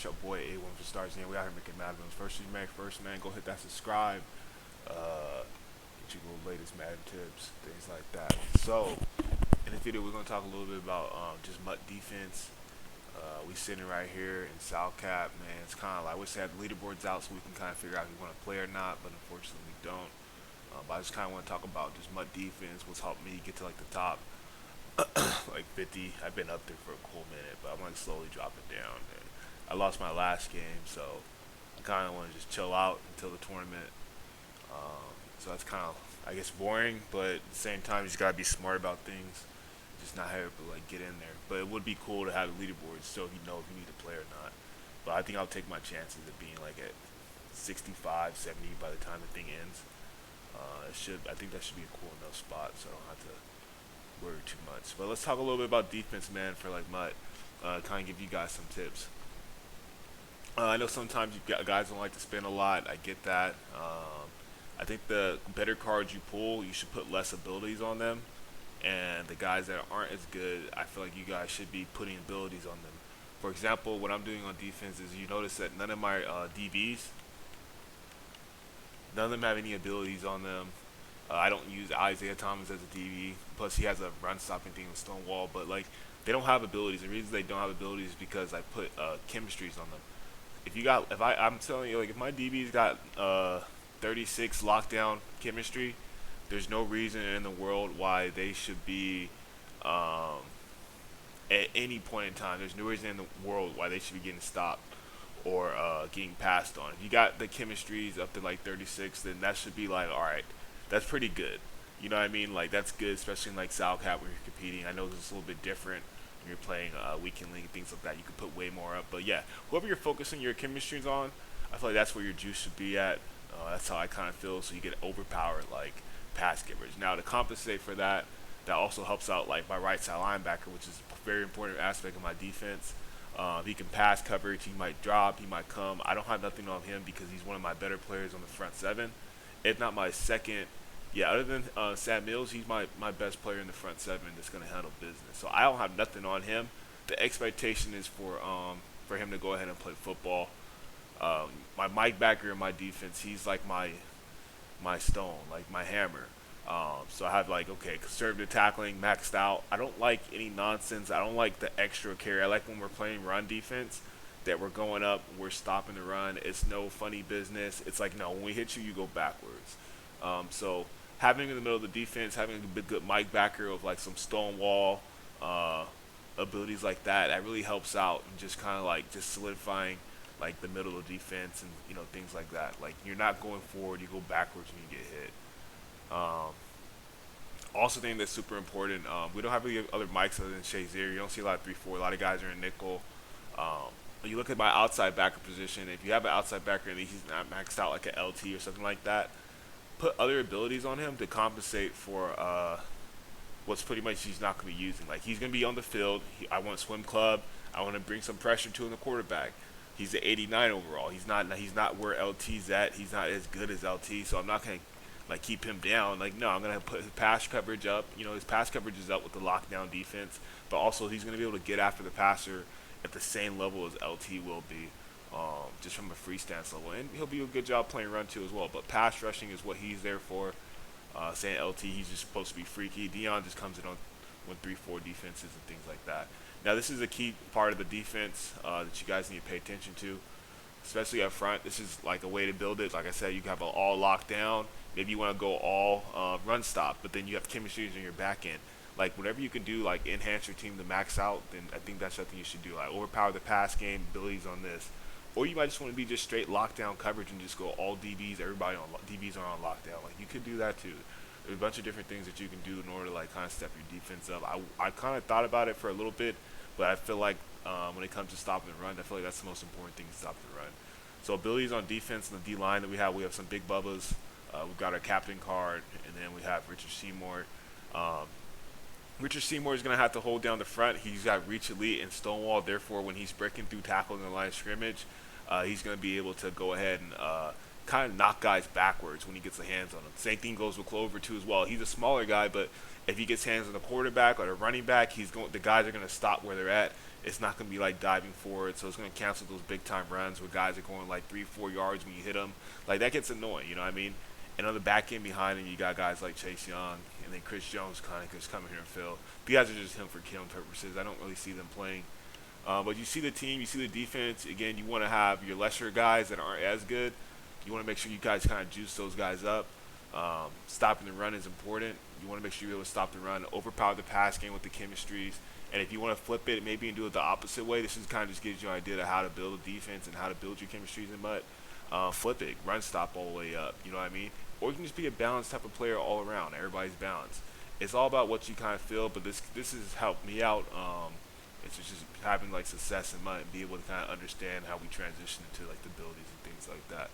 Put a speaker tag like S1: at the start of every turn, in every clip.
S1: Your boy A1 for Stars, and we out here making Madden. First man, go hit that subscribe. Get you the latest Madden tips, things like that. So, in this video, we're gonna talk a little bit about just MUT defense. We sitting right here in South Cap, man. It's kind of like I wish they had the leaderboards out so we can kind of figure out if we want to play or not, but unfortunately we don't. But I just kind of want to talk about just MUT defense, what's helped me get to like the top like 50. I've been up there for a cool minute, but I'm like slowly dropping down. And I lost my last game, so I kind of want to just chill out until the tournament. So that's kind of, I guess, boring, but at the same time, you just gotta be smart about things. Just not have to like get in there. But it would be cool to have a leaderboard so you know if you need to play or not. But I think I'll take my chances of being like at 65, 70 by the time the thing ends. I think that should be a cool enough spot, so I don't have to worry too much. But let's talk a little bit about defense, man, for like MUT. Kind of give you guys some tips. I know sometimes guys don't like to spend a lot. I get that. I think the better cards you pull, you should put less abilities on them. And the guys that aren't as good, I feel like you guys should be putting abilities on them. For example, what I'm doing on defense is you notice that none of my DBs, none of them have any abilities on them. I don't use Isaiah Thomas as a DB. Plus, he has a run stopping thing with Stonewall. But like, they don't have abilities. The reason they don't have abilities is because I put chemistries on them. I'm telling you, like, if my DB's got 36 lockdown chemistry, there's no reason in the world why they should be at any point in time. There's no reason in the world why they should be getting stopped or getting passed on. If you got the chemistries up to like 36, then that should be like, all right, that's pretty good. You know what I mean? Like that's good, especially in like Salcat where you're competing. I know this is a little bit different when you're playing weekend league and things like that. You can put way more up, but yeah, whoever you're focusing your chemistries on, I feel like that's where your juice should be at. That's how I kind of feel. So you get overpowered like pass givers. Now to compensate for that, that also helps out like my right side linebacker, which is a very important aspect of my defense. He can pass coverage. He might drop. He might come. I don't have nothing on him because he's one of my better players on the front seven. If not my second, yeah, other than Sam Mills, he's my best player in the front seven that's going to handle business. So I don't have nothing on him. The expectation is for him to go ahead and play football. My Mike backer in my defense, he's like my stone, like my hammer. So I have like, okay, conservative tackling maxed out. I don't like any nonsense. I don't like the extra carry. I like when we're playing run defense that we're going up, we're stopping the run. It's no funny business. It's like, no, when we hit you, you go backwards. So having in the middle of the defense, having a good Mike backer of like some stonewall abilities like that, that really helps out and just kind of like just solidifying like the middle of defense and things like that. Like you're not going forward, you go backwards when you get hit. Um, Also, thing that's super important. We don't have any other mics other than Shazier. You don't see a lot of 3-4. A lot of guys are in nickel. When you look at my outside backer position, if you have an outside backer and he's not maxed out like an LT or something like that, put other abilities on him to compensate for what's pretty much he's not going to be using. Like he's going to be on the field. I want swim club. I want to bring some pressure to him, the quarterback. He's at 89 overall. He's not where LT's at. He's not as good as LT. So I'm not going to like keep him down. Like no, I'm gonna put his pass coverage up. His pass coverage is up with the lockdown defense, but also he's gonna be able to get after the passer at the same level as LT will be, just from a free stance level, and he'll be a good job playing run too as well. But pass rushing is what he's there for. Saying LT, he's just supposed to be freaky. Dion just comes in on 3-4 defenses and things like that. Now this is a key part of the defense that you guys need to pay attention to, especially up front. This is like a way to build it. Like I said, you have it all locked down. Maybe you want to go all run stop, but then you have chemistry in your back end. Like whatever you can do, like enhance your team to max out, then I think that's something you should do. Like overpower the pass game, abilities on this, or you might just want to be just straight lockdown coverage and just go all DBs. Everybody on DBs are on lockdown. Like you could do that too. There's a bunch of different things that you can do in order to like kind of step your defense up. I kind of thought about it for a little bit, but I feel like when it comes to stopping the run, I feel like that's the most important thing to stop the run. So abilities on defense and the D line that we have some big bubbas. We've got our captain card, and then we have Richard Seymour. Um, Richard Seymour is going to have to hold down the front. He's got reach elite and stonewall. Therefore, when he's breaking through tackle in the line of scrimmage, he's going to be able to go ahead and kind of knock guys backwards when he gets the hands on them. Same thing goes with Clover too as well. He's a smaller guy, but if he gets hands on the quarterback or the running back, the guys are going to stop where they're at It's not going to be like diving forward, so it's going to cancel those big time runs where guys are going like 3, 4 yards when you hit them. Like that gets annoying, you know what I mean? And on the back end behind him, you got guys like Chase Young and then Chris Jones kind of just coming here and fill. These guys are just him for killing purposes. I don't really see them playing. But you see the team, you see the defense. Again, you want to have your lesser guys that aren't as good. You want to make sure you guys kind of juice those guys up. Stopping the run is important. You want to make sure you're able to stop the run, overpower the pass game with the chemistries. And if you want to flip it, maybe and do it the opposite way, this is kind of just gives you an idea of how to build a defense and how to build your chemistries in mud. Flip it, run stop all the way up. You know what I mean? Or you can just be a balanced type of player all around. Everybody's balanced. It's all about what you kind of feel. But this has helped me out. It's just having like success in mud and be able to kind of understand how we transition into like the abilities and things like that.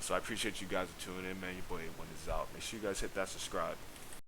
S1: So I appreciate you guys for tuning in, man. Your boy One is out. Make sure you guys hit that subscribe.